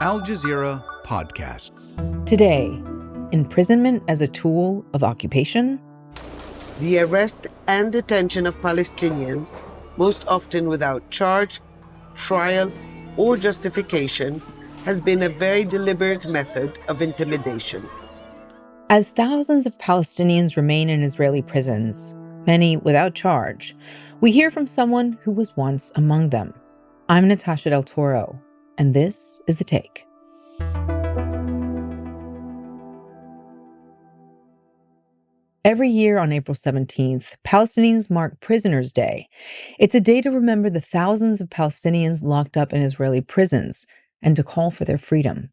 Al Jazeera podcasts. Today, imprisonment as a tool of occupation? The arrest and detention of Palestinians, most often without charge, trial, or justification, has been a very deliberate method of intimidation. As thousands of Palestinians remain in Israeli prisons, many without charge, we hear from someone who was once among them. I'm Natasha del Toro, and this is The Take. Every year on April 17th, Palestinians mark Prisoners' Day. It's a day to remember the thousands of Palestinians locked up in Israeli prisons and to call for their freedom.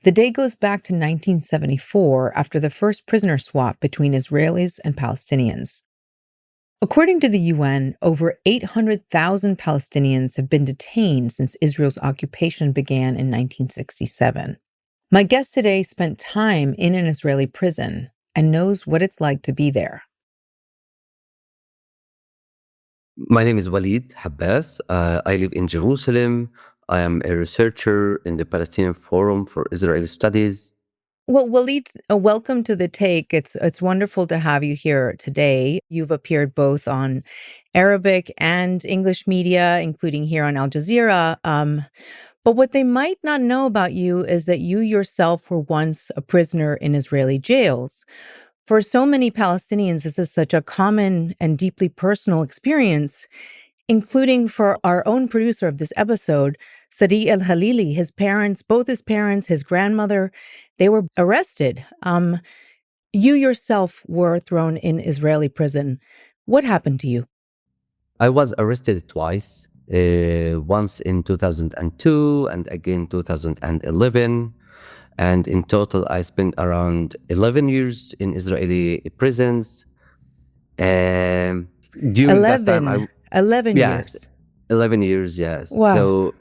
The day goes back to 1974 after the first prisoner swap between Israelis and Palestinians. According to the UN, over 800,000 Palestinians have been detained since Israel's occupation began in 1967. My guest today spent time in an Israeli prison and knows what it's like to be there. My name is Walid Habbas. I live in Jerusalem. I am a researcher in the Palestinian Forum for Israeli Studies. Well, Walid, welcome to The Take. It's wonderful to have you here today. You've appeared both on Arabic and English media, including here on Al Jazeera. But what they might not know about you is that you yourself were once a prisoner in Israeli jails. For so many Palestinians, this is such a common and deeply personal experience, including for our own producer of this episode, Sarí el-Khalili. Both his parents, his grandmother, they were arrested. You yourself were thrown in Israeli prison. What happened to you? I was arrested twice, once in 2002 and again 2011. And in total, I spent around 11 years in Israeli prisons. During 11. that time, 11 yes, years. 11 years, yes. Wow.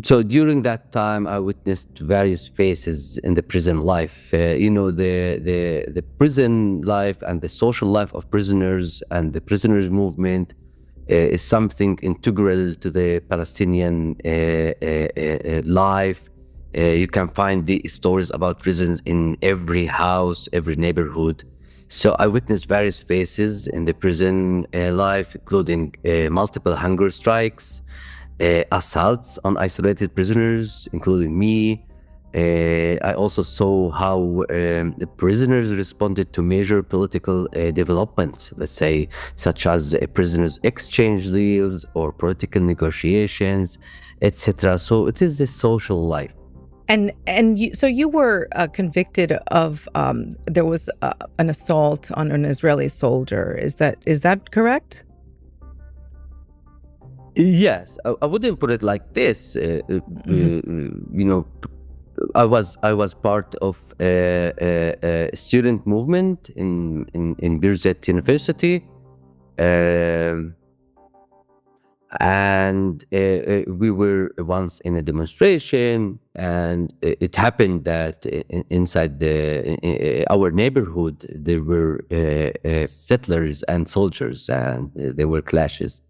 So during that time, I witnessed various phases in the prison life. The prison life and the social life of prisoners and the prisoners movement is something integral to the Palestinian life. You can find the stories about prisons in every house, every neighborhood. So I witnessed various phases in the prison life, including multiple hunger strikes, assaults on isolated prisoners, including me. I also saw how the prisoners responded to major political developments, let's say, such as prisoners' exchange deals or political negotiations, etc. So it is a social life. So you were convicted of there was an assault on an Israeli soldier. Is that correct? Yes, I wouldn't put it like this. I was part of a student movement in Birzeit University, and we were once in a demonstration, and it happened that inside our neighborhood there were settlers and soldiers, and there were clashes.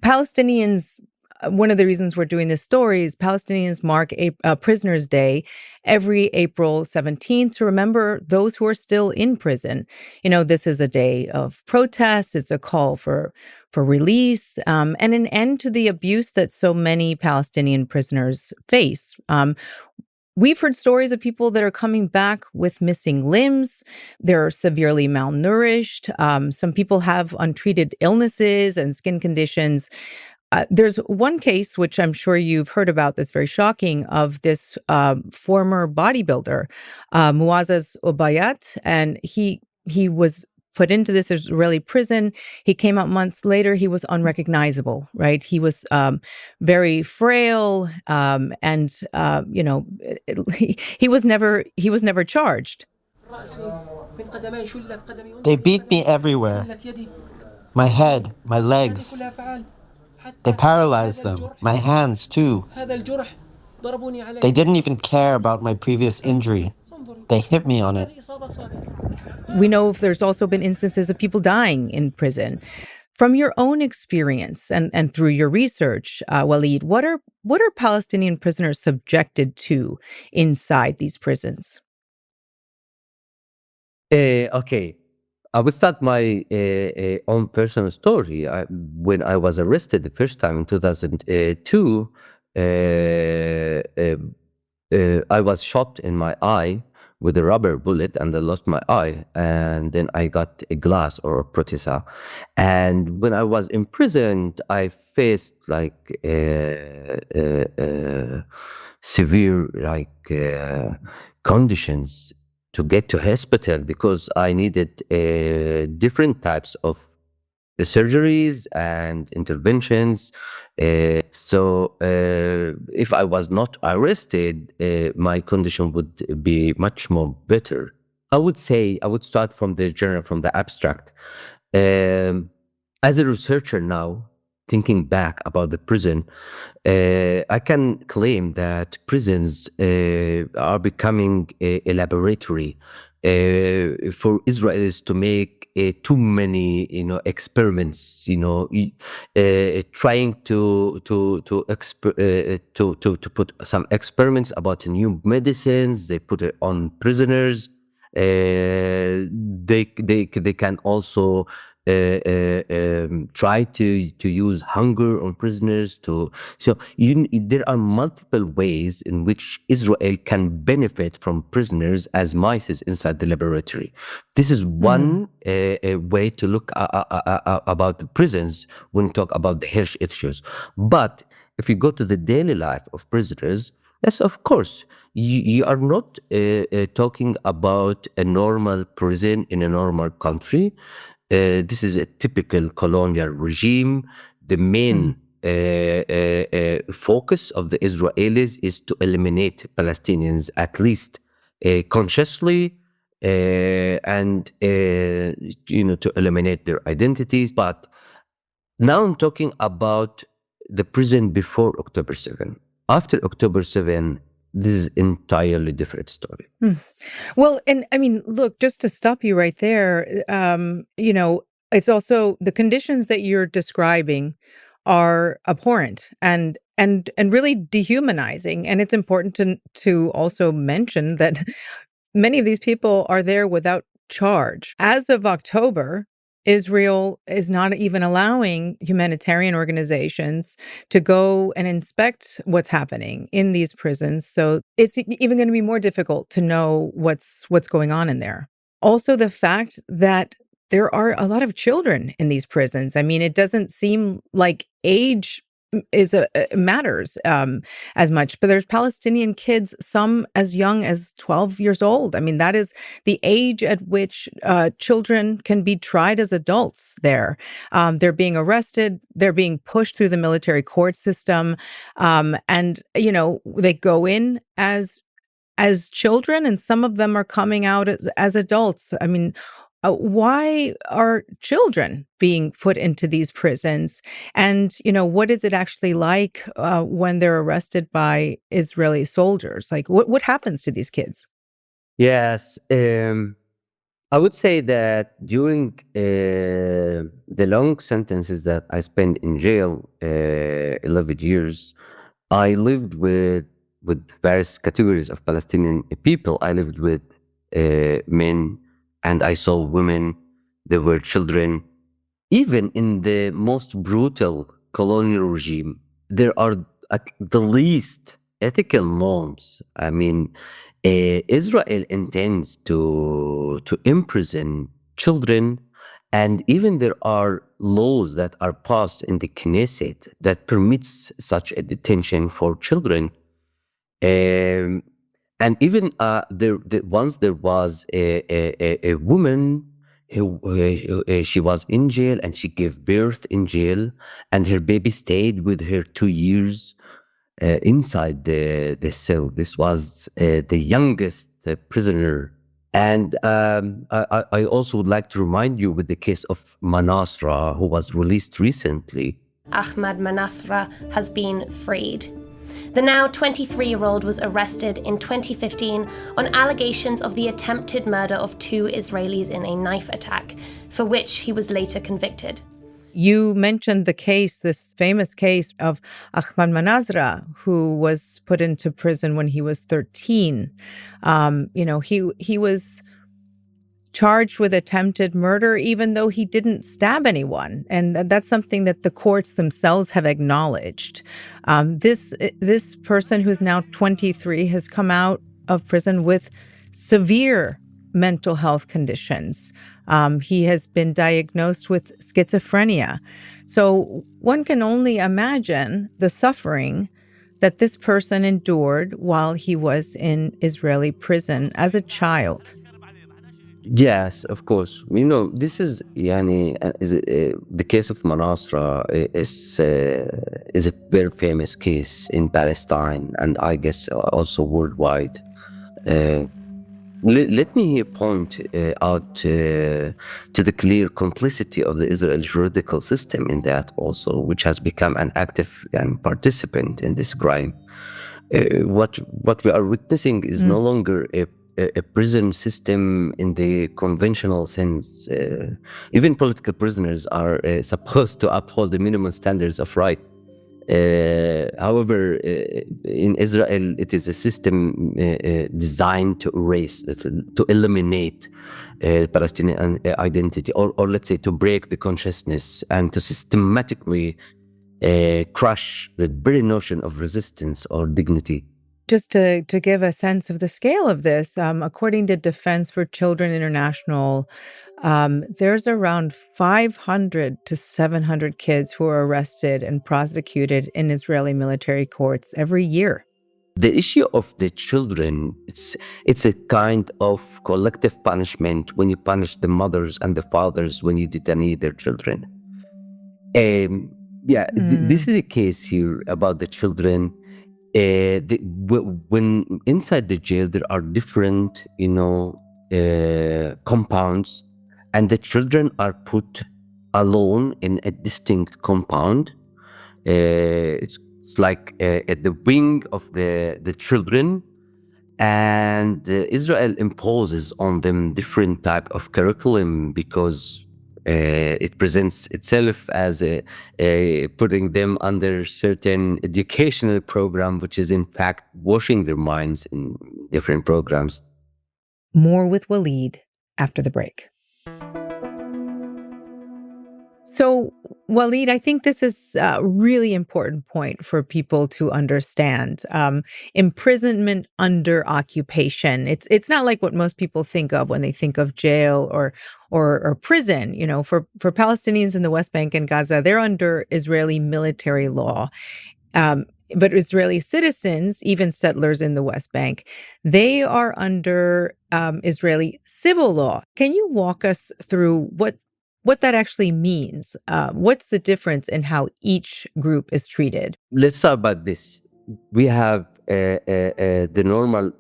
Palestinians, one of the reasons we're doing this story is Palestinians mark Prisoners' Day every April 17th to remember those who are still in prison. This is a day of protest. It's a call for release and an end to the abuse that so many Palestinian prisoners face. We've heard stories of people that are coming back with missing limbs. They're severely malnourished. Some people have untreated illnesses and skin conditions. There's one case, which I'm sure you've heard about, that's very shocking, of this former bodybuilder, Muazzez Obayat, and he was put into this Israeli prison. He came out months later. He was unrecognizable, right? He was very frail, and he was never charged. They beat me everywhere. My head, my legs. They paralyzed them. My hands, too. They didn't even care about my previous injury. They hit me on it. We know there's also been instances of people dying in prison. From your own experience and through your research, Walid, what are Palestinian prisoners subjected to inside these prisons? Okay. I would start my own personal story. When I was arrested the first time in 2002, I was shot in my eye with a rubber bullet and I lost my eye. And then I got a glass or a prothesa. And when I was imprisoned, I faced like severe conditions to get to hospital because I needed different types of surgeries and interventions. So if I was not arrested, my condition would be much more better. I would start from the general, from the abstract. As a researcher now, thinking back about the prison, I can claim that prisons are becoming a laboratory for Israelis to make too many, experiments. Trying to put some experiments about new medicines. They put it on prisoners. They can also try to use hunger on prisoners. There are multiple ways in which Israel can benefit from prisoners as mice inside the laboratory. This is one way to look about the prisons when we talk about the health issues. But if you go to the daily life of prisoners, yes, of course, you are not talking about a normal prison in a normal country. This is a typical colonial regime. The main focus of the Israelis is to eliminate Palestinians, at least consciously, and to eliminate their identities. But now I'm talking about the prison before October 7. After October 7, this is entirely different story. Well, and I mean, look, just to stop you right there, it's also the conditions that you're describing are abhorrent and really dehumanizing. And it's important to also mention that many of these people are there without charge. As of October, Israel is not even allowing humanitarian organizations to go and inspect what's happening in these prisons. So it's even going to be more difficult to know what's going on in there. Also, the fact that there are a lot of children in these prisons. I mean, it doesn't seem like age matters as much, but there's Palestinian kids, some as young as 12 years old. I mean, that is the age at which children can be tried as adults there. They're being arrested, they're being pushed through the military court system, and they go in as children, and some of them are coming out as adults. I mean, why are children being put into these prisons? And, what is it actually like when they're arrested by Israeli soldiers? Like, what happens to these kids? Yes. I would say that during the long sentences that I spent in jail, 11 years, I lived with various categories of Palestinian people. I lived with men, and I saw women, there were children. Even in the most brutal colonial regime, there are the least ethical norms. I mean, Israel intends to imprison children, and even there are laws that are passed in the Knesset that permits such a detention for children. And even once there was a woman who she was in jail and she gave birth in jail, and her baby stayed with her 2 years inside the cell. This was the youngest prisoner. And I also would like to remind you with the case of Manasra, who was released recently. Ahmad Manasra has been freed. The now 23-year-old was arrested in 2015 on allegations of the attempted murder of 2 Israelis in a knife attack, for which he was later convicted. You mentioned the case, this famous case of Ahmad Manazra, who was put into prison when he was 13. He was charged with attempted murder, even though he didn't stab anyone. And that's something that the courts themselves have acknowledged. This person, who's now 23, has come out of prison with severe mental health conditions. He has been diagnosed with schizophrenia. So one can only imagine the suffering that this person endured while he was in Israeli prison as a child. Yes, of course. This is the case of Manasra is a very famous case in Palestine, and I guess also worldwide. Let me here point out to the clear complicity of the Israeli juridical system in that also, which has become an active participant in this crime. What we are witnessing is no longer a prison system in the conventional sense. Even political prisoners are supposed to uphold the minimum standards of right. However, in Israel, it is a system designed to erase, to eliminate Palestinian identity, or let's say to break the consciousness and to systematically crush the very notion of resistance or dignity. Just to give a sense of the scale of this, according to Defense for Children International, there's around 500 to 700 kids who are arrested and prosecuted in Israeli military courts every year. The issue of the children, it's a kind of collective punishment when you punish the mothers and the fathers when you detain their children. This is a case here about the children. When inside the jail, there are different, compounds, and the children are put alone in a distinct compound. It's like at the wing of the children, and Israel imposes on them different type of curriculum because it presents itself as putting them under certain educational program, which is in fact washing their minds in different programs. More with Walid after the break. So, Walid, I think this is a really important point for people to understand. Imprisonment under occupation. It's not like what most people think of when they think of jail or prison. For Palestinians in the West Bank and Gaza, they're under Israeli military law. But Israeli citizens, even settlers in the West Bank, they are under Israeli civil law. Can you walk us through what that actually means? What's the difference in how each group is treated? Let's talk about this. We have the normal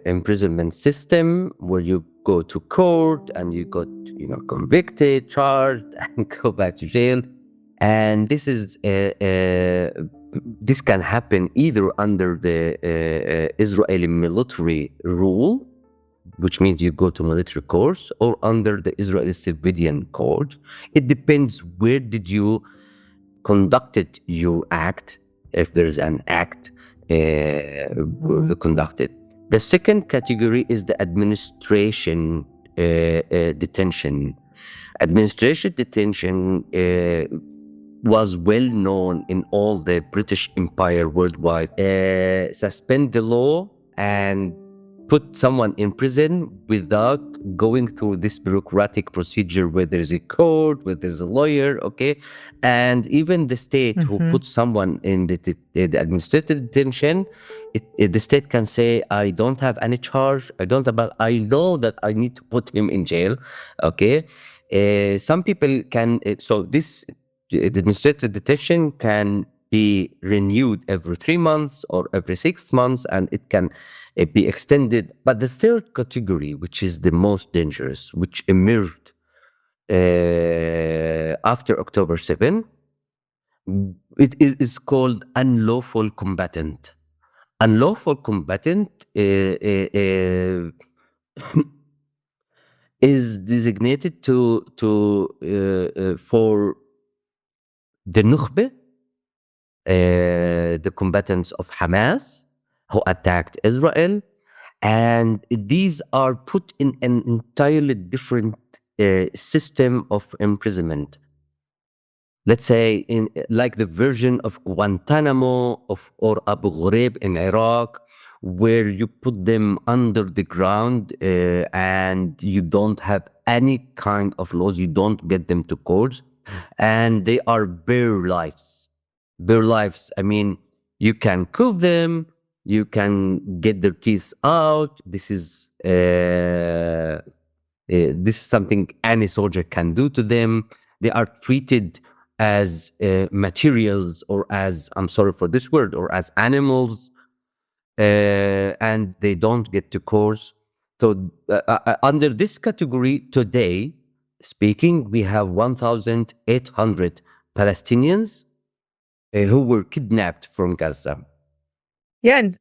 imprisonment system where you go to court and you got convicted, charged, and go back to jail. And this is this can happen either under the Israeli military rule, which means you go to military courts, or under the Israeli civilian court. It depends where did you conducted your act, if there's an act conducted. The second category is the administration detention. Administration detention was well known in all the British Empire worldwide. Suspend the law and put someone in prison without going through this bureaucratic procedure where there's a court, where there's a lawyer, okay? And even the state who puts someone in the administrative detention, the state can say, I don't have any charge, I know that I need to put him in jail, okay? Some people can, so this administrative detention can be renewed every 3 months or every 6 months, and it can be extended. But the third category, which is the most dangerous, which emerged after October 7, it is called unlawful combatant. Unlawful combatant is designated for the Nukhbe, the combatants of Hamas who attacked Israel. And these are put in an entirely different system of imprisonment. Let's say in like the version of Guantanamo or Abu Ghraib in Iraq, where you put them under the ground and you don't have any kind of laws, you don't get them to courts, and they are bare lives. Bare lives, I mean, you can kill them, you can get their teeth out. This is something any soldier can do to them. They are treated as materials, or as, I'm sorry for this word, or as animals, and they don't get to courts. So under this category today, speaking, we have 1,800 Palestinians who were kidnapped from Gaza. Yeah, and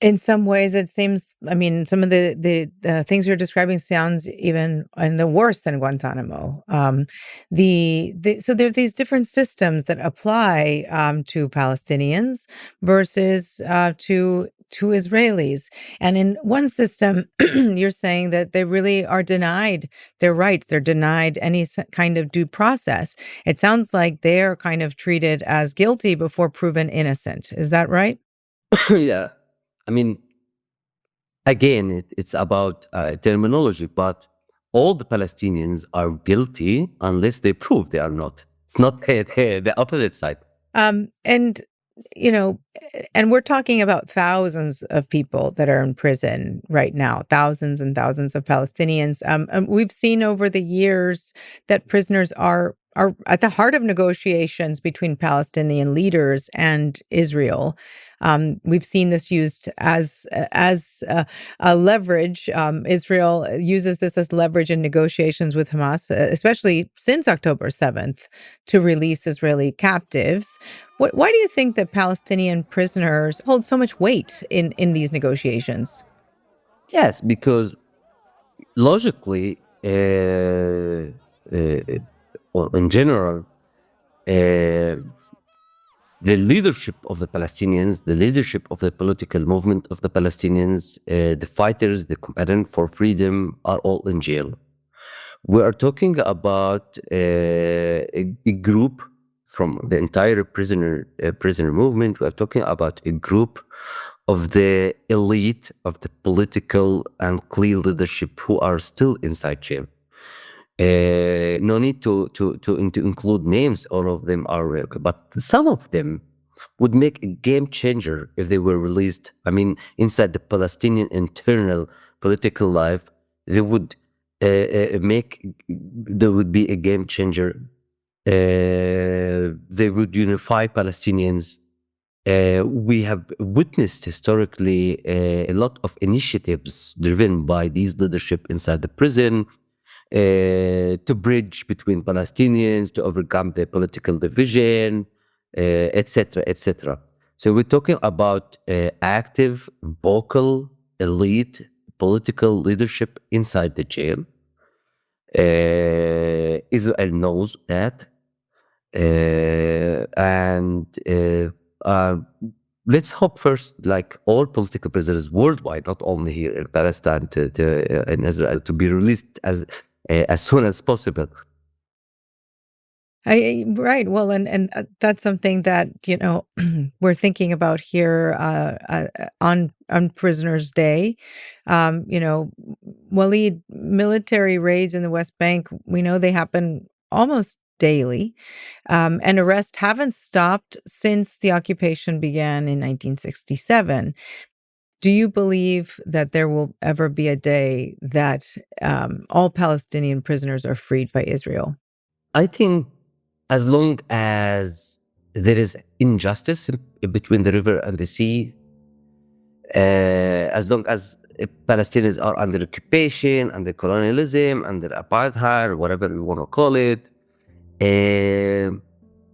in some ways, it seems, I mean, some of the things you're describing sounds even and the worse than Guantanamo. So there are these different systems that apply to Palestinians versus to Israelis. And in one system, you're saying that they really are denied their rights. They're denied any kind of due process. It sounds like they're kind of treated as guilty before proven innocent. Is that right? Yeah. I mean, again, it's about terminology, but all the Palestinians are guilty unless they prove they are not. It's not the opposite side. And, you know, and we're talking about thousands of people that are in prison right now, thousands and thousands of Palestinians. And we've seen over the years that prisoners are at the heart of negotiations between Palestinian leaders and Israel. We've seen this used as a leverage. Israel uses this as leverage in negotiations with Hamas, especially since October 7th, to release Israeli captives. Why do you think that Palestinian prisoners hold so much weight in these negotiations? Yes, because logically, or in general, the leadership of the Palestinians, the leadership of the political movement of the Palestinians, the fighters, the combatants for freedom are all in jail. We are talking about a group from the entire prisoner movement. We are talking about a group of the elite of the political and clear leadership who are still inside jail. No need to include names. All of them are, but some of them would make a game changer if they were released. I mean, inside the Palestinian internal political life, they would there would be a game changer. They would unify Palestinians. We have witnessed historically a lot of initiatives driven by these leadership inside the prison, to bridge between Palestinians, to overcome the political division, etc., etc. So we're talking about active, vocal, elite political leadership inside the jail. Israel knows that, and let's hope first, like all political prisoners worldwide, not only here in Palestine, in Israel, to be released as soon as possible. Right. Well, and that's something that, you know, we're thinking about here on Prisoners' Day. You know, Walid, military raids in the West Bank, we know they happen almost daily, and arrests haven't stopped since the occupation began in 1967. Do you believe that there will ever be a day that all Palestinian prisoners are freed by Israel? I think as long as there is injustice between the river and the sea, as long as Palestinians are under occupation, under colonialism, under apartheid, or whatever we want to call it,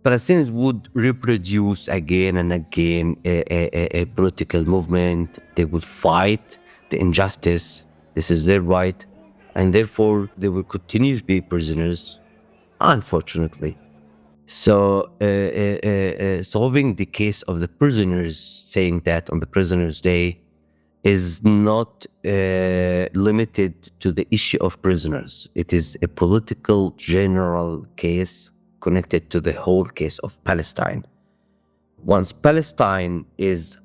Palestinians would reproduce again and again a political movement. They would fight the injustice. This is their right. And therefore, they will continue to be prisoners, unfortunately. So solving the case of the prisoners, saying that on the Prisoners' Day, is not limited to the issue of prisoners. It is a political general case connected to the whole case of Palestine. Once Palestine is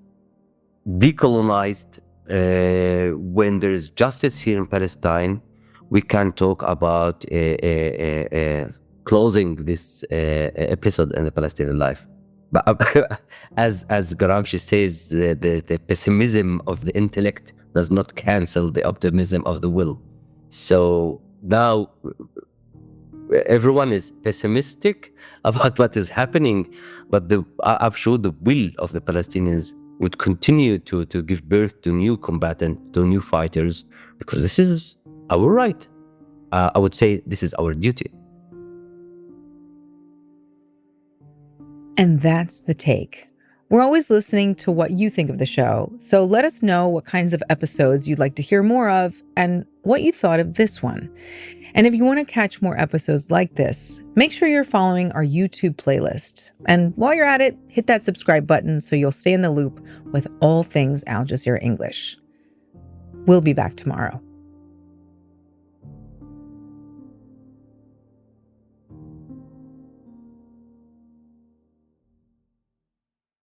decolonized, when there is justice here in Palestine, we can talk about closing this episode in the Palestinian life. But as Gramsci says, the pessimism of the intellect does not cancel the optimism of the will. So now everyone is pessimistic about what is happening, but I'm sure the will of the Palestinians would continue to give birth to new combatants, to new fighters, because this is our right. I would say this is our duty. And that's The Take. We're always listening to what you think of the show, so let us know what kinds of episodes you'd like to hear more of and what you thought of this one. And if you want to catch more episodes like this, make sure you're following our YouTube playlist. And while you're at it, hit that subscribe button so you'll stay in the loop with all things Al Jazeera English. We'll be back tomorrow.